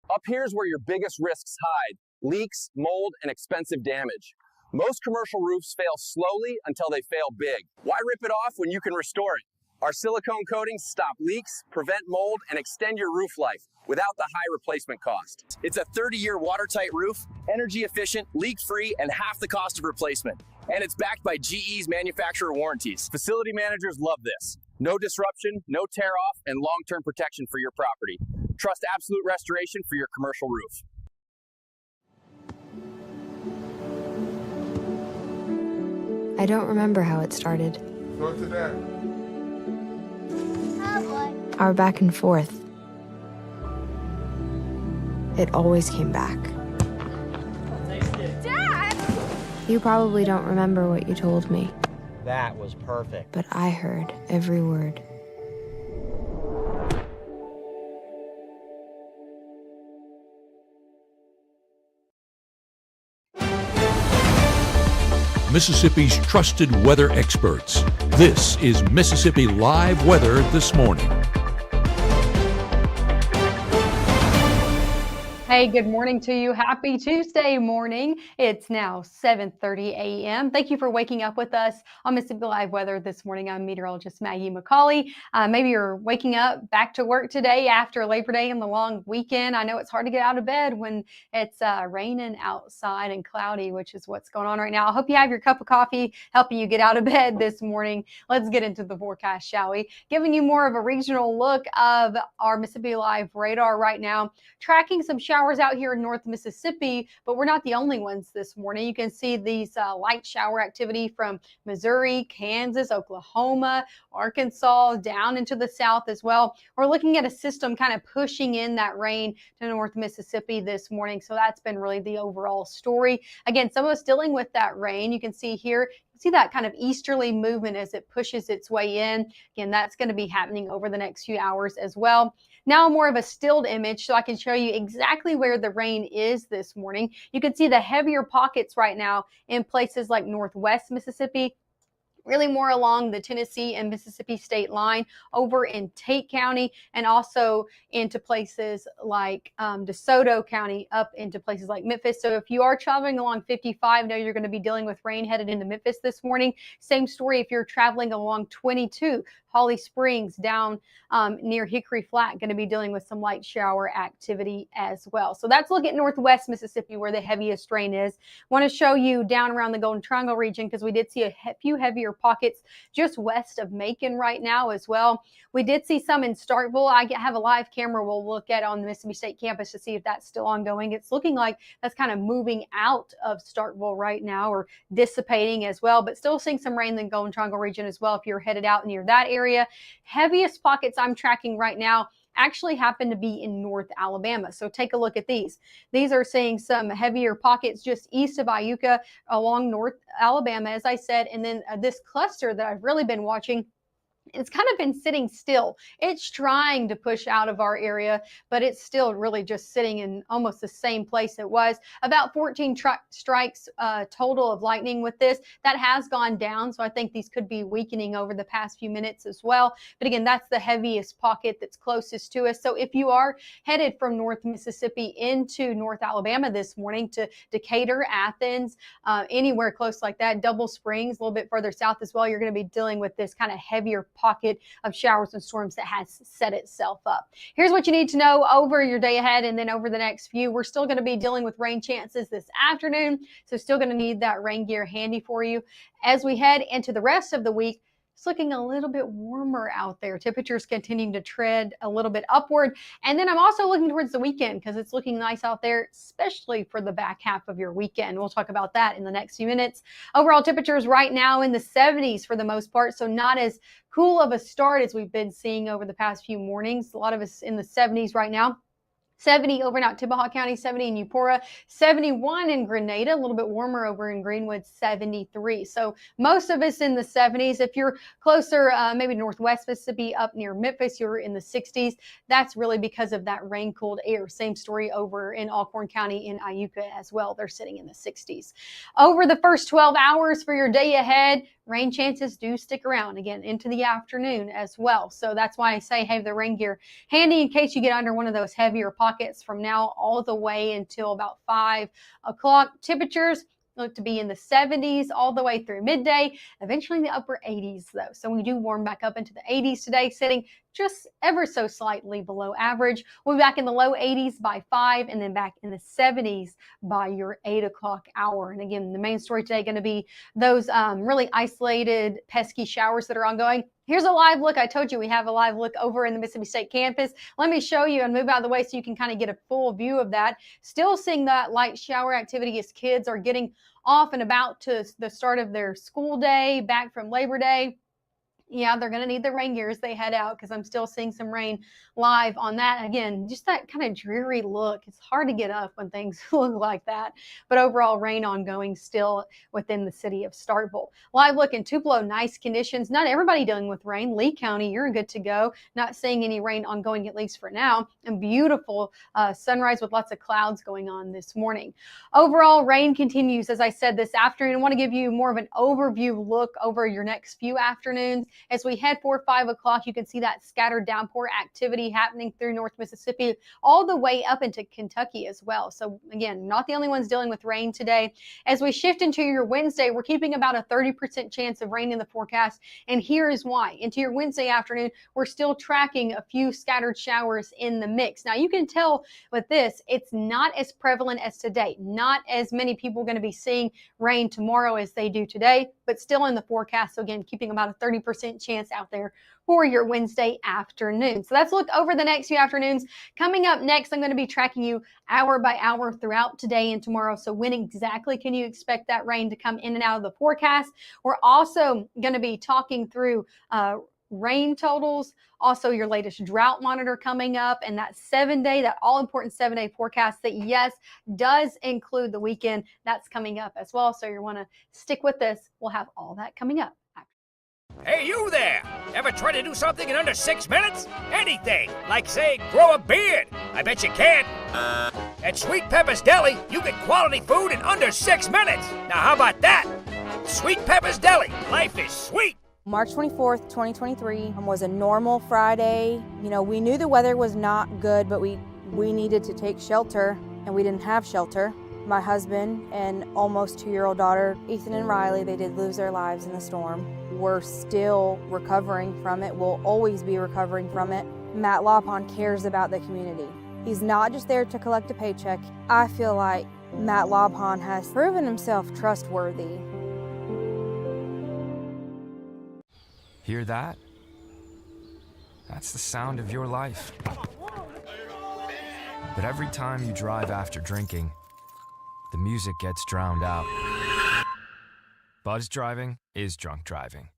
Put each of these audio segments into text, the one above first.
Up here's where your biggest risks hide: leaks, mold, and expensive damage. Most commercial roofs fail slowly until they fail big. Why rip it off when you can restore it? Our silicone coatings stop leaks, prevent mold, and extend your roof life without the high replacement cost. It's a 30-year watertight roof, energy efficient, leak-free, and half the cost of replacement. And it's backed by GE's manufacturer warranties. Facility managers love this. No disruption, no tear off, and long-term protection for your property. Trust Absolute Restoration for your commercial roof. I don't remember how it started. Go to that. Our back and forth. It always came back. Dad! You probably don't remember what you told me, That was perfect. but I heard every word. Mississippi's trusted weather experts. This is Mississippi Live Weather This Morning. Hey, good morning to you. Happy Tuesday morning. It's now 7:30 a.m. Thank you for waking up with us on Mississippi Live Weather this morning. I'm meteorologist Maggie McCauley. Maybe you're waking up back to work today after Labor Day and the long weekend. I know it's hard to get out of bed when it's raining outside and cloudy, which is what's going on right now. I hope you have your cup of coffee helping you get out of bed this morning. Let's get into the forecast, shall we? Giving you more of a regional look of our Mississippi Live radar right now. Tracking some showers out here in North Mississippi, but we're not the only ones this morning. You can see these light shower activity from Missouri, Kansas, Oklahoma, Arkansas, down into the south as well. We're looking at a system kind of pushing in that rain to North Mississippi this morning. So that's been really the overall story. Again, some of us dealing with that rain. You can see here, see that kind of easterly movement as it pushes its way in. Again, that's going to be happening over the next few hours as well. Now more of a stilled image so I can show you exactly where the rain is this morning. You can see the heavier pockets right now in places like northwest Mississippi, really more along the Tennessee and Mississippi state line over in Tate County, and also into places like DeSoto County, up into places like Memphis. So if you are traveling along 55, know you're going to be dealing with rain headed into Memphis this morning. Same story if you're traveling along 22, Holly Springs down near Hickory Flat, going to be dealing with some light shower activity as well. So that's look at northwest Mississippi where the heaviest rain is. Want to show you down around the Golden Triangle region because we did see a few heavier pockets just west of Macon right now as well. We did see some in Starkville. I have a live camera we'll look at on the Mississippi State campus to see if that's still ongoing. It's looking like that's kind of moving out of Starkville right now, or dissipating as well, but still seeing some rain in the Golden Triangle region as well if you're headed out near that area. Heaviest pockets I'm tracking right now actually happen to be in North Alabama. So take a look at these. These are seeing some heavier pockets just east of Iuka along North Alabama, as I said. And then this cluster that I've really been watching, it's kind of been sitting still. It's trying to push out of our area, but it's still really just sitting in almost the same place it was. About 14 strikes total of lightning with this. That has gone down, so I think these could be weakening over the past few minutes as well. But again, that's the heaviest pocket that's closest to us. So if you are headed from North Mississippi into North Alabama this morning to Decatur, Athens, anywhere close like that, Double Springs, a little bit further south as well, you're going to be dealing with this kind of heavier pocket of showers and storms that has set itself up. Here's what you need to know over your day ahead and then over the next few. We're still going to be dealing with rain chances this afternoon, so still going to need that rain gear handy for you. As we head into the rest of the week, it's looking a little bit warmer out there. Temperatures continuing to tread a little bit upward. And then I'm also looking towards the weekend because it's looking nice out there, especially for the back half of your weekend. We'll talk about that in the next few minutes. Overall temperatures right now in the 70s for the most part, so not as cool of a start as we've been seeing over the past few mornings. A lot of us in the 70s right now. 70 over in Ottawa County, 70 in Eupora, 71 in Grenada, a little bit warmer over in Greenwood, 73. So most of us in the 70s. If you're closer, maybe northwest Mississippi up near Memphis, you're in the 60s. That's really because of that rain-cooled air. Same story over in Alcorn County in Iuka as well. They're sitting in the 60s. Over the first 12 hours for your day ahead, rain chances do stick around again into the afternoon as well. So that's why I say have the rain gear handy in case you get under one of those heavier pockets from now all the way until about 5 o'clock. Temperatures look to be in the 70s all the way through midday, eventually in the upper 80s though. So we do warm back up into the 80s today, sitting just ever so slightly below average. We'll be back in the low 80s by 5 and then back in the 70s by your 8 o'clock hour. And again, the main story today going to be those really isolated pesky showers that are ongoing. Here's a live look. I told you we have a live look over in the Mississippi State campus. Let me show you and move out of the way so you can kind of get a full view of that. Still seeing that light shower activity as kids are getting off and about to the start of their school day, back from Labor Day. Yeah, they're going to need the rain gear as they head out because I'm still seeing some rain live on that. Again, just that kind of dreary look. It's hard to get up when things look like that. But overall, rain ongoing still within the city of Starkville. Live look in Tupelo, nice conditions. Not everybody dealing with rain. Lee County, you're good to go. Not seeing any rain ongoing, at least for now. And beautiful sunrise with lots of clouds going on this morning. Overall, rain continues, as I said, this afternoon. I want to give you more of an overview look over your next few afternoons. As we head for 5 o'clock, you can see that scattered downpour activity happening through North Mississippi, all the way up into Kentucky as well. So again, not the only ones dealing with rain today. As we shift into your Wednesday, we're keeping about a 30% chance of rain in the forecast. And here is why. Into your Wednesday afternoon, we're still tracking a few scattered showers in the mix. Now you can tell with this, it's not as prevalent as today. Not as many people going to be seeing rain tomorrow as they do today, but still in the forecast. So again, keeping about a 30% chance out there for your Wednesday afternoon. So let's look over the next few afternoons. Coming up next, I'm going to be tracking you hour by hour throughout today and tomorrow. So when exactly can you expect that rain to come in and out of the forecast? We're also going to be talking through rain totals, also your latest drought monitor coming up, and that 7-day, that all-important 7-day forecast that, yes, does include the weekend. That's coming up as well. So you want to stick with this. We'll have all that coming up. Hey, you there! Ever try to do something in under 6 minutes? Anything, like, say, grow a beard. I bet you can. At Sweet Pepper's Deli, you get quality food in under 6 minutes. Now, how about that? Sweet Pepper's Deli. Life is sweet. March 24th, 2023 was a normal Friday. You know, we knew the weather was not good, but we needed to take shelter, and we didn't have shelter. My husband and almost 2-year-old daughter, Ethan and Riley, they did lose their lives in the storm. We're still recovering from it. We'll always be recovering from it. Matt Laupon cares about the community. He's not just there to collect a paycheck. I feel like Matt Laupon has proven himself trustworthy. Hear that? That's the sound of your life. But every time you drive after drinking, the music gets drowned out. Buzz driving is drunk driving.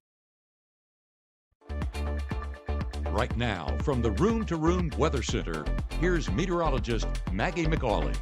Right now, from the Room to Room Weather Center, here's meteorologist Maggie McAuley.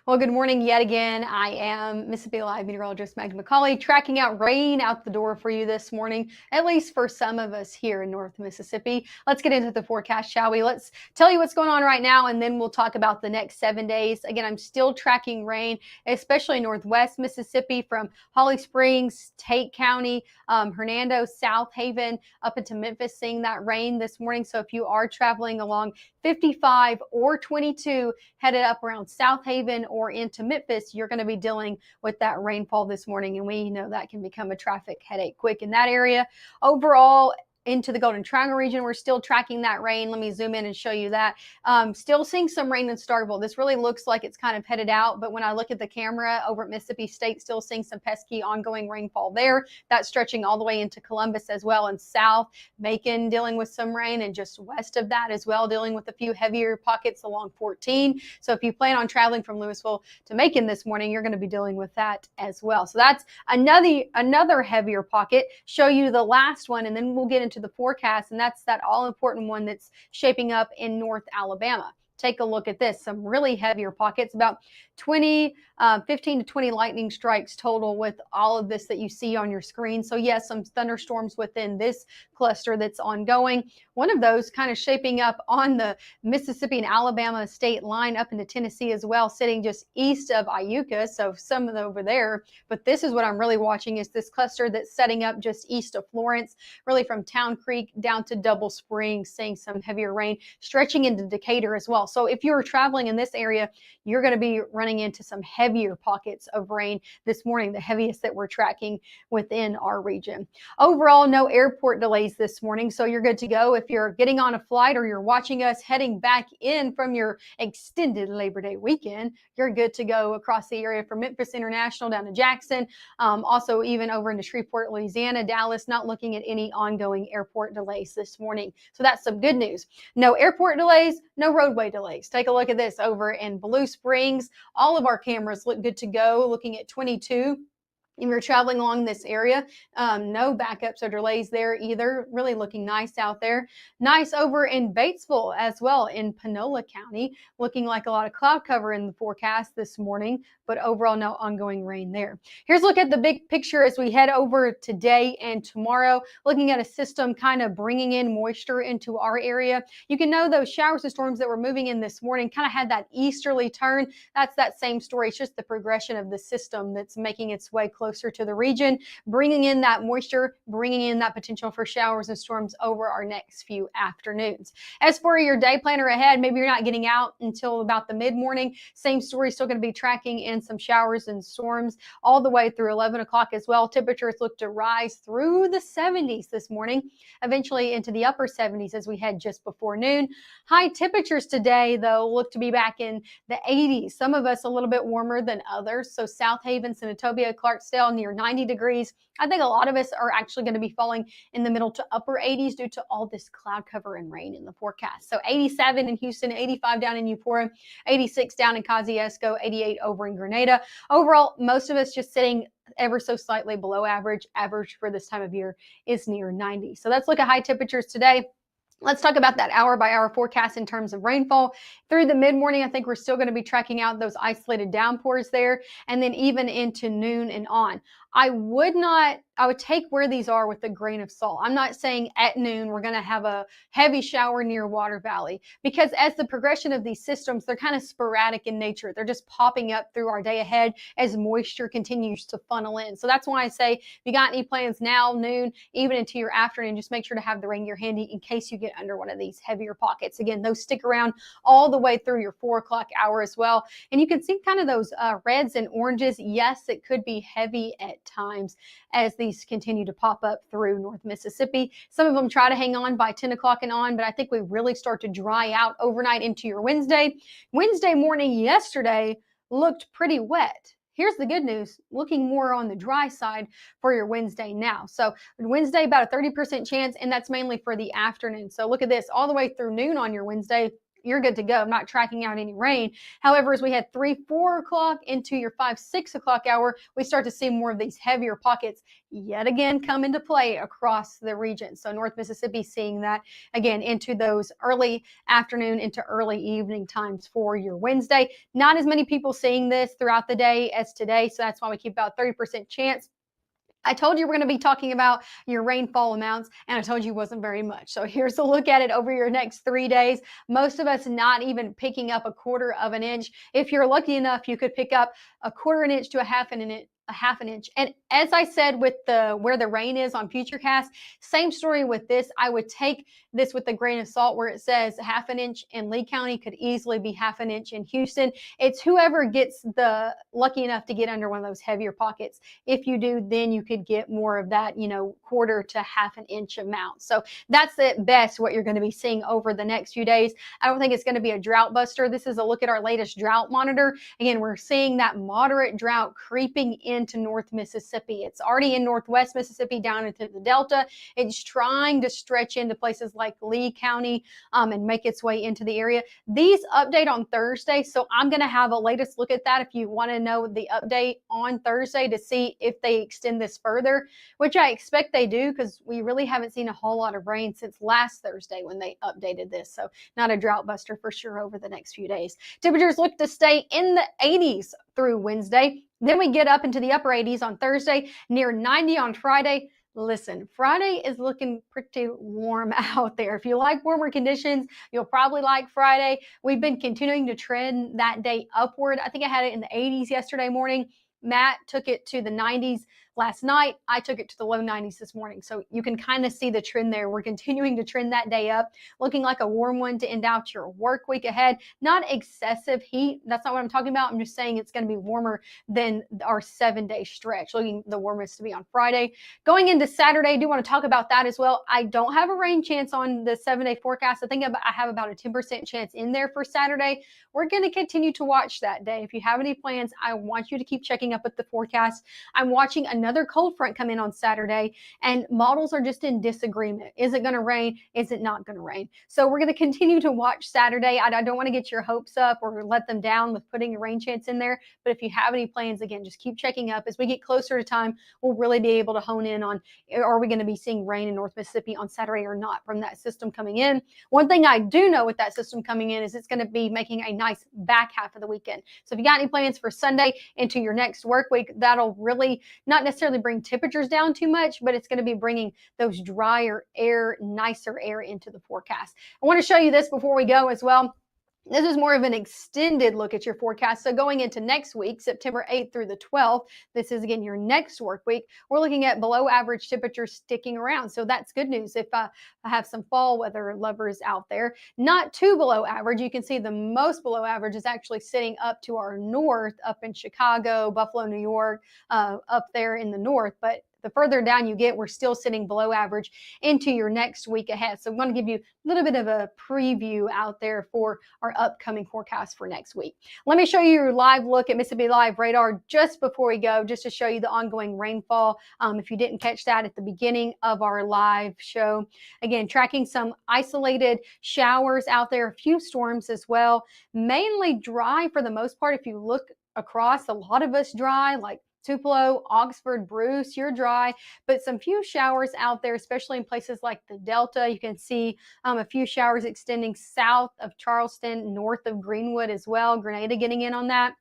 Well, good morning yet again. I am Mississippi Live meteorologist Maggie McAuley, tracking out rain out the door for you this morning, at least for some of us here in North Mississippi. Let's get into the forecast, shall we? Let's tell you what's going on right now, and then we'll talk about the next 7 days. Again, I'm still tracking rain, especially Northwest Mississippi from Holly Springs, Tate County, Hernando, South Haven, up into Memphis, seeing that rain this morning. So if you are traveling along 55 or 22 headed up around South Haven or into Memphis, you're going to be dealing with that rainfall this morning. And we know that can become a traffic headache quick in that area. Overall, into the Golden Triangle region, we're still tracking that rain. Let me zoom in and show you that. Still seeing some rain in Starkville. This really looks like it's kind of headed out, but when I look at the camera over at Mississippi State, still seeing some pesky ongoing rainfall there. That's stretching all the way into Columbus as well, and south. Macon dealing with some rain, and just west of that as well, dealing with a few heavier pockets along 14. So if you plan on traveling from Louisville to Macon this morning, you're going to be dealing with that as well. So that's another heavier pocket. Show you the last one, and then we'll get into the forecast, and that's that all-important one that's shaping up in North Alabama. take a look at this. Some really heavier pockets, about 15 to 20 lightning strikes total with all of this that you see on your screen. So yes, some thunderstorms within this cluster that's ongoing. One of those kind of shaping up on the Mississippi and Alabama state line up into Tennessee as well, sitting just east of Iuka. So some of over there, but this is what I'm really watching, is this cluster that's setting up just east of Florence, really from Town Creek down to Double Springs, seeing some heavier rain stretching into Decatur as well. So if you're traveling in this area, you're going to be running into some heavier pockets of rain this morning, the heaviest that we're tracking within our region. Overall, no airport delays this morning, so you're good to go. If you're getting on a flight or you're watching us heading back in from your extended Labor Day weekend, you're good to go across the area from Memphis International down to Jackson, also even over into Shreveport, Louisiana, Dallas, not looking at any ongoing airport delays this morning. So that's some good news. No airport delays, no roadway delays. Take a look at this over in Blue Springs. All of our cameras look good to go, looking at 22. If you're traveling along this area, no backups or delays there either. Really looking nice out there. Nice over in Batesville as well in Panola County. Looking like a lot of cloud cover in the forecast this morning, but overall no ongoing rain there. Here's a look at the big picture as we head over today and tomorrow. Looking at a system kind of bringing in moisture into our area. You can know those showers and storms that were moving in this morning kind of had that easterly turn. That's that same story. It's just the progression of the system that's making its way closer to the region, bringing in that moisture, bringing in that potential for showers and storms over our next few afternoons. As for your day planner ahead, maybe you're not getting out until about the mid-morning. Same story, still going to be tracking in some showers and storms all the way through 11 o'clock as well. Temperatures look to rise through the 70s this morning, eventually into the upper 70s as we head just before noon. High temperatures today, though, look to be back in the 80s. Some of us a little bit warmer than others. So South Haven, Senatobia, Clarksdale near 90 degrees. I think a lot of us are actually going to be falling in the middle to upper 80s due to all this cloud cover and rain in the forecast. So 87 in Houston, 85 down in Eupora, 86 down in Kosciuszko, 88 over in Grenada. Overall, most of us just sitting ever so slightly below average. Average for this time of year is near 90. So let's look at high temperatures today. Let's talk about that hour-by-hour forecast in terms of rainfall. Through the mid-morning, I think we're still going to be tracking out those isolated downpours there, and then even into noon and on. I would take where these are with a grain of salt. I'm not saying at noon we're going to have a heavy shower near Water Valley, because as the progression of these systems, they're kind of sporadic in nature. They're just popping up through our day ahead as moisture continues to funnel in. So that's why I say if you got any plans now, noon, even into your afternoon, just make sure to have the rain gear handy in case you get under one of these heavier pockets. Again, those stick around all the way through your 4 o'clock hour as well. And you can see kind of those reds and oranges. Yes, it could be heavy at times as these continue to pop up through North Mississippi. Some of them try to hang on by 10 o'clock and on, but I think we really start to dry out overnight into your Wednesday. Wednesday morning yesterday looked pretty wet. Here's the good news, looking more on the dry side for your Wednesday now. So Wednesday, about a 30% chance, and that's mainly for the afternoon. So look at this, all the way through noon on your Wednesday, you're good to go. I'm not tracking out any rain. However, as we head 3, 4 o'clock into your 5, 6 o'clock hour, we start to see more of these heavier pockets yet again come into play across the region. So North Mississippi seeing that again into those early afternoon into early evening times for your Wednesday. Not as many people seeing this throughout the day as today. So that's why we keep about 30% chance. I told you we're going to be talking about your rainfall amounts, and I told you it wasn't very much. So here's a look at it over your next 3 days. Most of us not even picking up a 1/4 of an inch. If you're lucky enough, you could pick up a 1/4 inch to a half an inch. And as I said with where the rain is on Futurecast, same story with this. I would take this with a grain of salt where it says 1/2 inch in Lee County could easily be 1/2 inch in Houston. It's whoever gets the lucky enough to get under one of those heavier pockets. If you do, then you could get more of that, 1/4 to 1/2 inch amount. So that's at best what you're going to be seeing over the next few days. I don't think it's going to be a drought buster. This is a look at our latest drought monitor. Again, we're seeing that moderate drought creeping in into North Mississippi. It's already in Northwest Mississippi down into the Delta. It's trying to stretch into places like Lee County and make its way into the area. These update on Thursday, so I'm going to have a latest look at that if you want to know the update on Thursday to see if they extend this further, which I expect they do because we really haven't seen a whole lot of rain since last Thursday when they updated this. So not a drought buster for sure over the next few days. Temperatures look to stay in the 80s through Wednesday. Then we get up into the upper 80s on Thursday, near 90 on Friday. Listen, Friday is looking pretty warm out there. If you like warmer conditions, you'll probably like Friday. We've been continuing to trend that day upward. I think I had it in the 80s yesterday morning. Matt took it to the 90s last night. I took it to the low 90s this morning. So you can kind of see the trend there. We're continuing to trend that day up, looking like a warm one to end out your work week ahead. Not excessive heat. That's not what I'm talking about. I'm just saying it's going to be warmer than our 7-day stretch, looking the warmest to be on Friday. Going into Saturday, I do want to talk about that as well. I don't have a rain chance on the 7-day forecast. I think I have about a 10% chance in there for Saturday. We're going to continue to watch that day. If you have any plans, I want you to keep checking up with the forecast. I'm watching another cold front come in on Saturday, and models are just in disagreement. Is it going to rain? Is it not going to rain? So we're going to continue to watch Saturday. I don't want to get your hopes up or let them down with putting a rain chance in there. But if you have any plans, again, just keep checking up. As we get closer to time, we'll really be able to hone in on, are we going to be seeing rain in North Mississippi on Saturday or not from that system coming in? One thing I do know with that system coming in is it's going to be making a nice back half of the weekend. So if you got any plans for Sunday into your next work week, that'll really not necessarily bring temperatures down too much, but it's going to be bringing those drier air, nicer air into the forecast. I want to show you this before we go as well. This is more of an extended look at your forecast. So going into next week, September 8th through the 12th, this is again your next work week, we're looking at below average temperatures sticking around. So that's good news if I have some fall weather lovers out there. Not too below average. You can see the most below average is actually sitting up to our north, up in Chicago, Buffalo, New York, up there in the north. But the further down you get, we're still sitting below average into your next week ahead. So I'm going to give you a little bit of a preview out there for our upcoming forecast for next week. Let me show you your live look at Mississippi Live radar just before we go, just to show you the ongoing rainfall. If you didn't catch that at the beginning of our live show, again, tracking some isolated showers out there, a few storms as well, mainly dry for the most part. If you look across, a lot of us dry, like Tupelo, Oxford, Bruce, you're dry, but some few showers out there, especially in places like the Delta. You can see a few showers extending south of Charleston, north of Greenwood as well. Grenada getting in on that.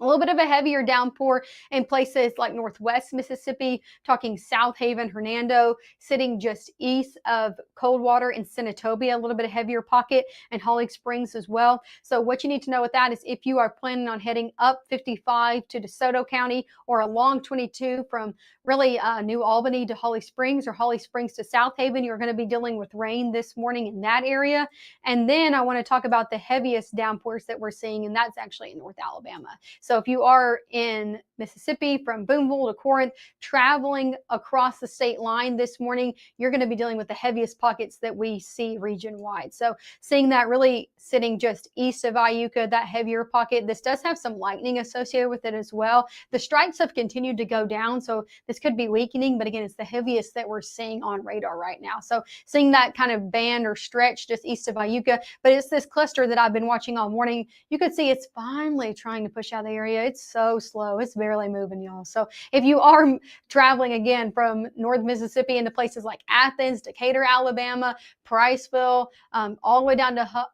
A little bit of a heavier downpour in places like Northwest Mississippi, talking South Haven, Hernando, sitting just east of Coldwater and Senatobia, a little bit of heavier pocket, and Holly Springs as well. So what you need to know with that is if you are planning on heading up 55 to DeSoto County or along 22 from really New Albany to Holly Springs or Holly Springs to South Haven, you're going to be dealing with rain this morning in that area. And then I want to talk about the heaviest downpours that we're seeing, and that's actually in North Alabama. So if you are in Mississippi from Boonville to Corinth, traveling across the state line this morning, you're going to be dealing with the heaviest pockets that we see region-wide. So seeing that really sitting just east of Iuka, that heavier pocket, this does have some lightning associated with it as well. The strikes have continued to go down, so this could be weakening, but again, it's the heaviest that we're seeing on radar right now. So seeing that kind of band or stretch just east of Iuka, but it's this cluster that I've been watching all morning. You could see it's finally trying to push out the area. It's so slow. It's barely moving, y'all. So if you are traveling again from North Mississippi into places like Athens, Decatur, Alabama, Priceville, all the way down to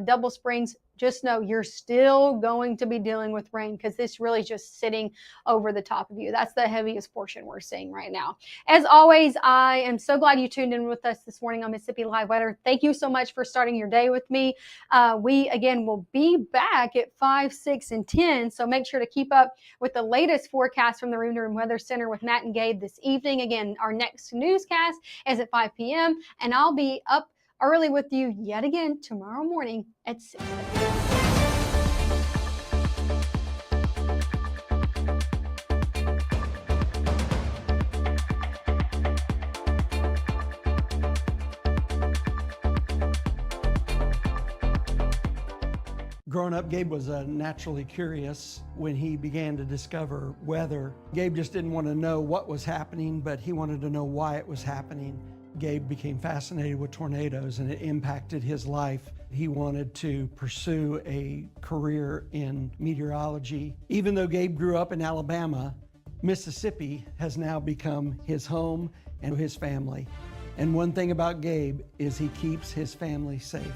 Double Springs, just know you're still going to be dealing with rain because this really just sitting over the top of you. That's the heaviest portion we're seeing right now. As always, I am so glad you tuned in with us this morning on Mississippi Live Weather. Thank you so much for starting your day with me. We, again, will be back at 5, 6, and 10, so make sure to keep up with the latest forecast from the Room to Room Weather Center with Matt and Gabe this evening. Again, our next newscast is at 5 p.m., and I'll be up early with you yet again tomorrow morning at 6 a.m. Growing up, Gabe was naturally curious. When he began to discover weather, Gabe just didn't want to know what was happening, but he wanted to know why it was happening. Gabe became fascinated with tornadoes, and it impacted his life. He wanted to pursue a career in meteorology. Even though Gabe grew up in Alabama, Mississippi has now become his home and his family. And one thing about Gabe is he keeps his family safe.